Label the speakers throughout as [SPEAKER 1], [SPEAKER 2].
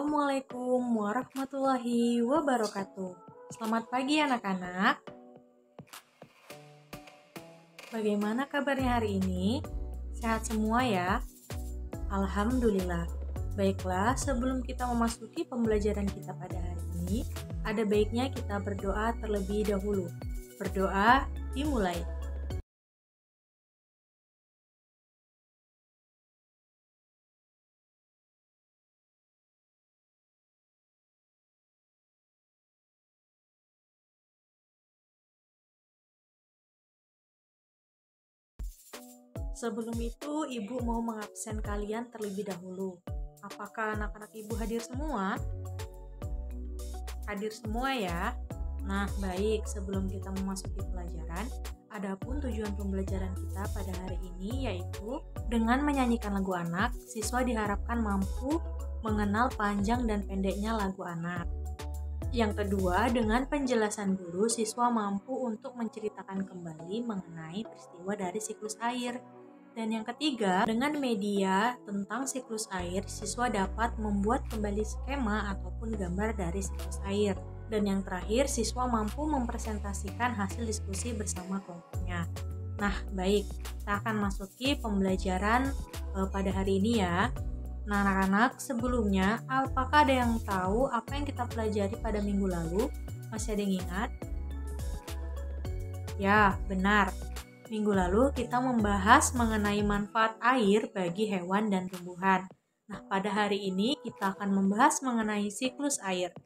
[SPEAKER 1] Assalamualaikum warahmatullahi wabarakatuh. Selamat pagi anak-anak. Bagaimana kabarnya hari ini? Sehat semua ya? Alhamdulillah. Baiklah, sebelum kita memasuki pembelajaran kita pada hari ini, ada baiknya kita berdoa terlebih dahulu. Berdoa dimulai. Sebelum itu, Ibu mau mengabsen kalian terlebih dahulu. Apakah anak-anak Ibu hadir semua? Hadir semua ya? Nah, baik. Sebelum kita memasuki pelajaran, adapun tujuan pembelajaran kita pada hari ini yaitu dengan menyanyikan lagu anak, siswa diharapkan mampu mengenal panjang dan pendeknya lagu anak. Yang kedua, dengan penjelasan guru, siswa mampu untuk menceritakan kembali mengenai peristiwa dari siklus air. Dan yang ketiga, dengan media tentang siklus air, siswa dapat membuat kembali skema ataupun gambar dari siklus air. Dan yang terakhir, siswa mampu mempresentasikan hasil diskusi bersama kelompoknya. Nah, baik, kita akan masuki pembelajaran pada hari ini ya. Nah, anak-anak, sebelumnya, apakah ada yang tahu apa yang kita pelajari pada minggu lalu? Masih ada yang ingat? Ya, benar. Minggu lalu kita membahas mengenai manfaat air bagi hewan dan tumbuhan. Nah, pada hari ini kita akan membahas mengenai siklus air.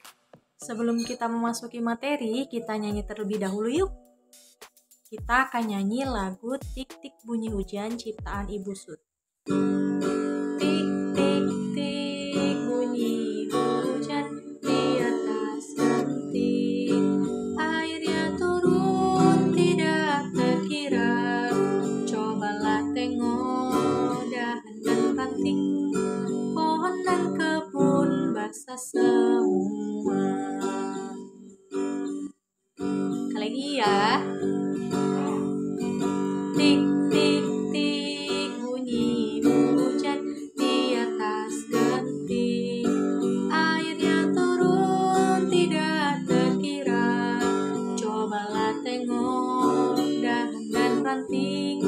[SPEAKER 1] Sebelum kita memasuki materi, kita nyanyi terlebih dahulu yuk. Kita akan nyanyi lagu Tik Tik Bunyi Hujan ciptaan Ibu Sud. Tik tik tik bunyi hujan di atas genting, airnya turun tidak terkira. Cobalah tengok dahan dan ranting, pohon dan kebun basah semua. Sekali lagi ya. Tik tik tik bunyi hujan di atas genting, airnya turun tidak terkira. Cobalah tengok dahan dan ranting,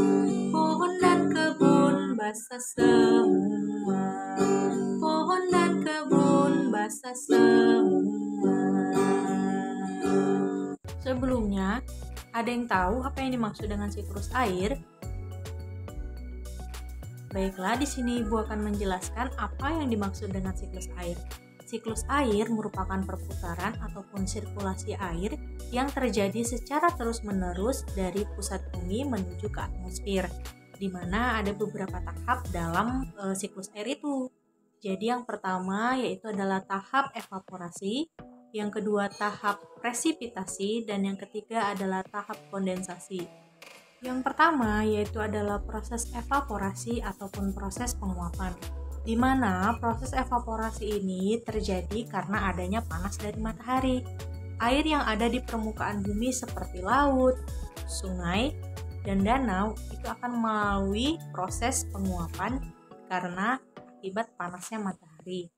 [SPEAKER 1] pohon dan kebun basah semua. Pohon dan kebun basah semua. Sebelumnya, ada yang tahu apa yang dimaksud dengan siklus air? Baiklah, di sini Ibu akan menjelaskan apa yang dimaksud dengan siklus air. Siklus air merupakan perputaran ataupun sirkulasi air yang terjadi secara terus-menerus dari pusat bumi menuju ke atmosfer, di mana ada beberapa tahap dalam siklus air itu. Jadi yang pertama yaitu adalah tahap evaporasi, yang kedua tahap presipitasi, dan yang ketiga adalah tahap kondensasi. Yang pertama yaitu adalah proses evaporasi ataupun proses penguapan, di mana proses evaporasi ini terjadi karena adanya panas dari matahari. Air yang ada di permukaan bumi seperti laut, sungai, dan danau itu akan melalui proses penguapan karena akibat panasnya matahari.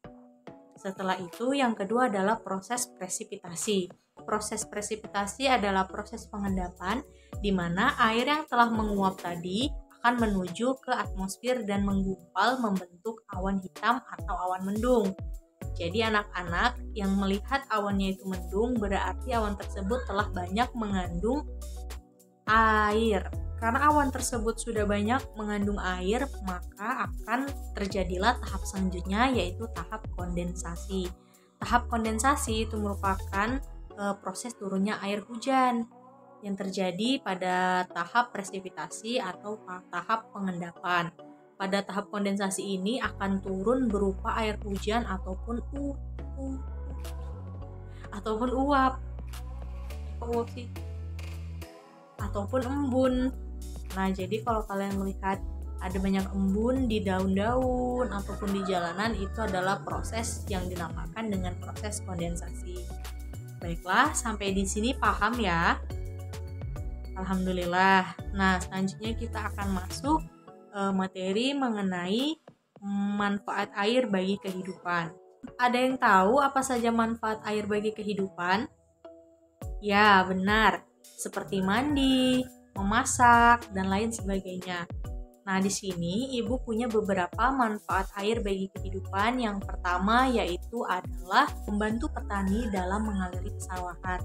[SPEAKER 1] Setelah itu, yang kedua adalah proses presipitasi. Proses presipitasi adalah proses pengendapan di mana air yang telah menguap tadi akan menuju ke atmosfer dan menggumpal membentuk awan hitam atau awan mendung. Jadi anak-anak yang melihat awannya itu mendung berarti awan tersebut telah banyak mengandung air. Karena awan tersebut sudah banyak mengandung air, maka akan terjadilah tahap selanjutnya yaitu tahap kondensasi. Tahap kondensasi itu merupakan proses turunnya air hujan yang terjadi pada tahap presipitasi atau tahap pengendapan. Pada tahap kondensasi ini akan turun berupa air hujan ataupun uap. Uap sih. Ataupun embun. Nah, jadi kalau kalian melihat ada banyak embun di daun-daun ataupun di jalanan, itu adalah proses yang dinamakan dengan proses kondensasi. Baiklah, sampai di sini paham ya? Alhamdulillah. Nah, selanjutnya kita akan masuk materi mengenai manfaat air bagi kehidupan. Ada yang tahu apa saja manfaat air bagi kehidupan? Ya, benar. Seperti mandi, memasak, dan lain sebagainya. Nah, di sini Ibu punya beberapa manfaat air bagi kehidupan. Yang pertama yaitu adalah membantu petani dalam mengaliri pesawahan.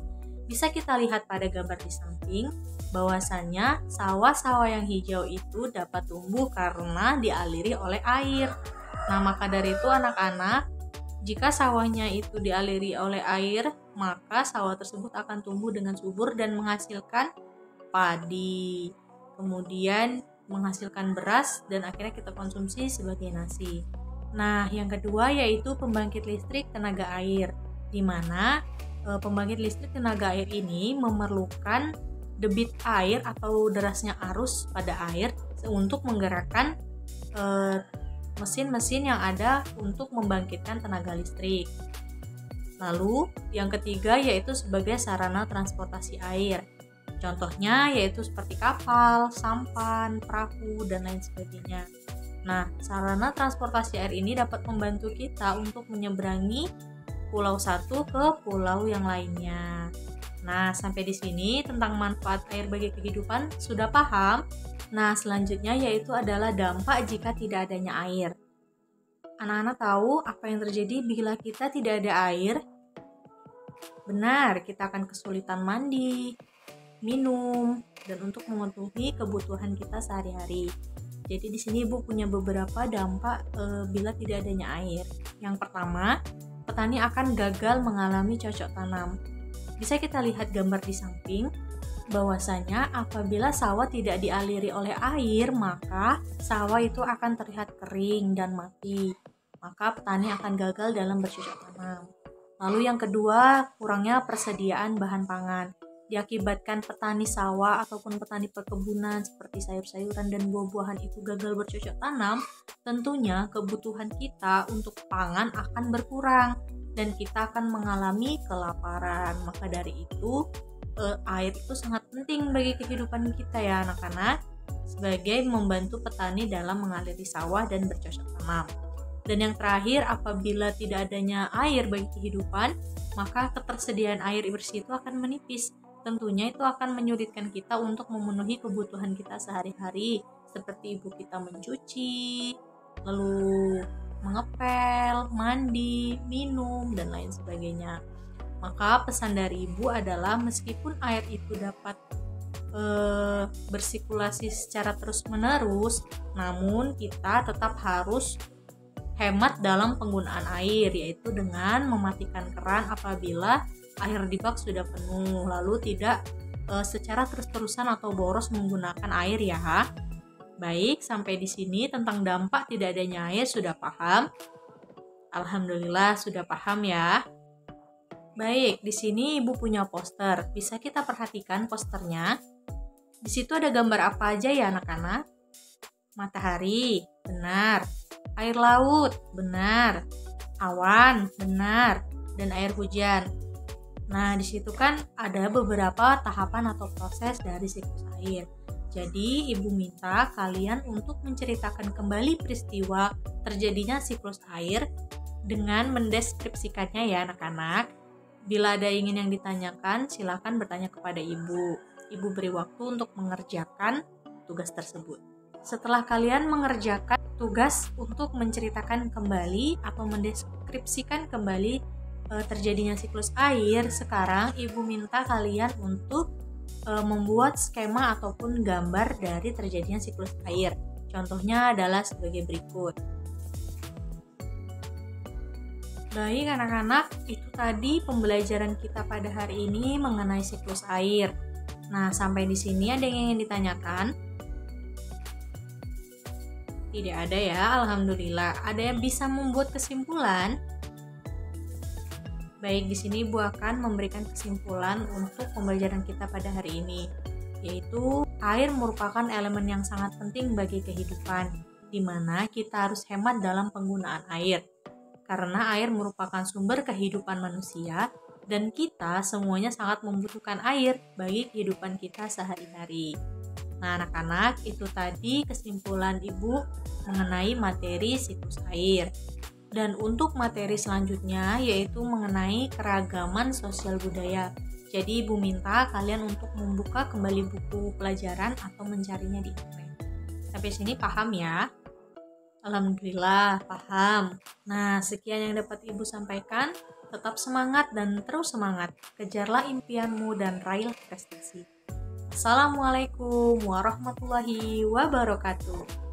[SPEAKER 1] Bisa kita lihat pada gambar di samping, bahwasannya sawah-sawah yang hijau itu dapat tumbuh karena dialiri oleh air. Nah, maka dari itu anak-anak, jika sawahnya itu dialiri oleh air, maka sawah tersebut akan tumbuh dengan subur dan menghasilkan padi. Kemudian menghasilkan beras dan akhirnya kita konsumsi sebagai nasi. Nah, yang kedua yaitu pembangkit listrik tenaga air, di mana pembangkit listrik tenaga air ini memerlukan debit air atau derasnya arus pada air untuk menggerakkan mesin-mesin yang ada untuk membangkitkan tenaga listrik. Lalu, yang ketiga yaitu sebagai sarana transportasi air. Contohnya yaitu seperti kapal, sampan, perahu, dan lain sebagainya. Nah, sarana transportasi air ini dapat membantu kita untuk menyeberangi pulau satu ke pulau yang lainnya. Nah, sampai di sini tentang manfaat air bagi kehidupan sudah paham? Nah, selanjutnya yaitu adalah dampak jika tidak adanya air. Anak-anak tahu apa yang terjadi bila kita tidak ada air? Benar, kita akan kesulitan mandi, minum, dan untuk memenuhi kebutuhan kita sehari-hari. Jadi di sini Ibu punya beberapa dampak bila tidak adanya air. Yang pertama, petani akan gagal mengalami cocok tanam. Bisa kita lihat gambar di samping, bahwasanya apabila sawah tidak dialiri oleh air, maka sawah itu akan terlihat kering dan mati. Maka petani akan gagal dalam bercocok tanam. Lalu yang kedua, kurangnya persediaan bahan pangan. Diakibatkan petani sawah ataupun petani perkebunan seperti sayur-sayuran dan buah-buahan itu gagal bercocok tanam, tentunya kebutuhan kita untuk pangan akan berkurang dan kita akan mengalami kelaparan. Maka dari itu, air itu sangat penting bagi kehidupan kita ya anak-anak, sebagai membantu petani dalam mengaliri sawah dan bercocok tanam. Dan yang terakhir, apabila tidak adanya air bagi kehidupan, maka ketersediaan air bersih itu akan menipis. Tentunya itu akan menyulitkan kita untuk memenuhi kebutuhan kita sehari-hari, seperti ibu kita mencuci, lalu mengepel, mandi, minum, dan lain sebagainya. Maka pesan dari ibu adalah meskipun air itu dapat bersirkulasi secara terus-menerus, namun kita tetap harus hemat dalam penggunaan air, yaitu dengan mematikan keran apabila air di bak sudah penuh, lalu tidak secara terus-terusan atau boros menggunakan air ya. Baik, sampai di sini tentang dampak tidak adanya air sudah paham? Alhamdulillah sudah paham ya. Baik, di sini ibu punya poster. Bisa kita perhatikan posternya. Di situ ada gambar apa aja ya anak-anak? Matahari, benar. Air laut, benar. Awan, benar. Dan air hujan. Nah, di situ kan ada beberapa tahapan atau proses dari siklus air. Jadi, ibu minta kalian untuk menceritakan kembali peristiwa terjadinya siklus air dengan mendeskripsikannya ya anak-anak. Bila ada ingin yang ditanyakan, silakan bertanya kepada ibu. Ibu beri waktu untuk mengerjakan tugas tersebut. Setelah kalian mengerjakan tugas untuk menceritakan kembali atau mendeskripsikan kembali terjadinya siklus air, sekarang ibu minta kalian untuk membuat skema ataupun gambar dari terjadinya siklus air. Contohnya adalah sebagai berikut. Baik anak-anak, itu tadi pembelajaran kita pada hari ini mengenai siklus air. Nah, sampai di sini ada yang ingin ditanyakan? Tidak ada ya, alhamdulillah. Ada yang bisa membuat kesimpulan? Baik, di sini Ibu akan memberikan kesimpulan untuk pembelajaran kita pada hari ini, yaitu air merupakan elemen yang sangat penting bagi kehidupan, di mana kita harus hemat dalam penggunaan air. Karena air merupakan sumber kehidupan manusia dan kita semuanya sangat membutuhkan air bagi kehidupan kita sehari-hari. Nah, anak-anak, itu tadi kesimpulan Ibu mengenai materi siklus air. Dan untuk materi selanjutnya yaitu mengenai keragaman sosial budaya. Jadi Ibu minta kalian untuk membuka kembali buku pelajaran atau mencarinya di internet. Sampai sini paham ya? Alhamdulillah paham. Nah, sekian yang dapat Ibu sampaikan. Tetap semangat dan terus semangat. Kejarlah impianmu dan raihlah prestasi. Assalamualaikum warahmatullahi wabarakatuh.